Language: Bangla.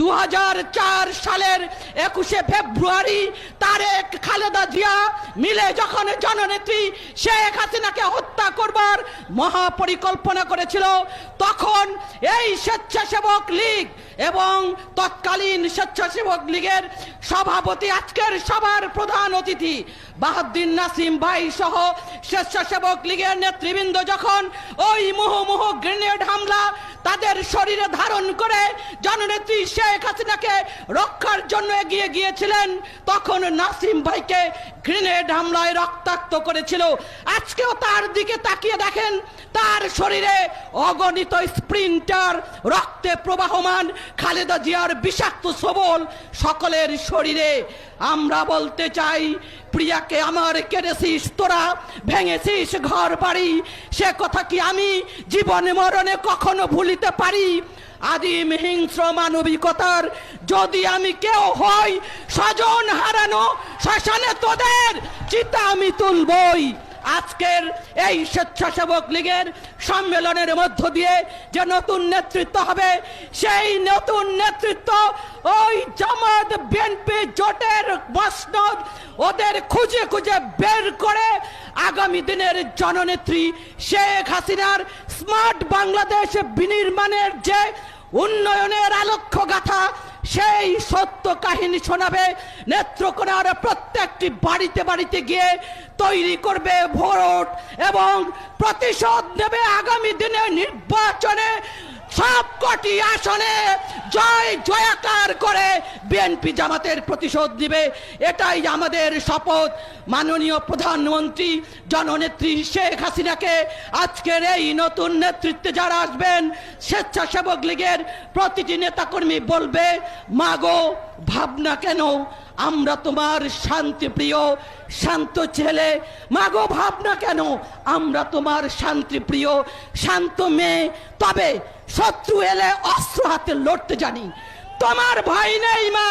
2004 সালের 21শে ফেব্রুয়ারি তারেক খালেদা জিয়া মিলে যখন জননেত্রী শেখ হাসিনাকে হত্যা করবার মহাপরিকল্পনা করেছিল, তখন এই স্বেচ্ছাসেবক লীগ এবং তৎকালীন স্বেচ্ছাসেবক লীগের সভাপতি, আজকের সভার প্রধান অতিথি বাহাউদ্দিন নাসিম ভাই সহ স্বেচ্ছাসেবক লীগের নেতৃবৃন্দ যখন ওই মুহুর্মুহু গ্রেনেড হামলা তাদের শরীরে ধারণ করে জননেত্রী শেখ হাসিনাকে রক্ষার জন্য এগিয়ে গিয়েছিলেন, তখন নাসিম ভাইকে গ্রেনেড হামলায় রক্তাক্ত করেছিল। আজকেও তার দিকে তাকিয়ে দেখেন, তার শরীরে অগণিত স্প্রিন্টার, রক্তে প্রবাহমান খালেদা জিয়ার বিষাক্ত সবল সকলের শরীরে। আমরা বলতে চাই, প্রিয়াকে আমার কেড়েছিস তোরা, ভেঙেছিস ঘর বাড়ি, সে কথা কি আমি জীবনে মরণে কখনো ভুলিতে পারি? আদিম হিংস্র মানবিকতার যদি আমি কেউ হই, স্বজন হারানো শ্মশানে তোদের চিতা আমি তুলবই। আজকের এই স্বেচ্ছাসেবক লীগের সম্মেলনের মধ্য দিয়ে যে নতুন নেতৃত্ব হবে, সেই নতুন নেতৃত্ব ওই জামাত বিএনপি জোটের মসনদ ওদের খুঁজে খুঁজে বের করে আগামী দিনের জননেত্রী শেখ হাসিনার স্মার্ট বাংলাদেশ বিনির্মাণের যে উন্নয়নের আলোক্য গাথা, সেই সত্য কাহিনী শোনাবে। নেত্রকোনার প্রত্যেকটি বাড়িতে বাড়িতে গিয়ে তৈরি করবে ভোট এবং প্রতিশোধ নেবে আগামী দিনের নির্বাচনে। সবকটি আসনে জয় জয়াকার করে বিএনপি জামাতের প্রতিশোধ দিবে। এটাই আমাদের শপথ। মাননীয় প্রধানমন্ত্রী জননেত্রী শেখ হাসিনাকে আজকের এই নতুন নেতৃত্বে যারা আসবেন, স্বেচ্ছাসেবক লীগের প্রতিটি নেতাকর্মী বলবে, মাগো ভাবনা কেন, আমরা তোমার শান্তিপ্রিয় শান্ত ছেলে। মাগো ভাবনা কেন, আমরা তোমার শান্তিপ্রিয় শান্ত মেয়ে। তবে শত্রু এলে অস্ত্র হাতে লড়তে জানি, তোমার ভয় নেই মা।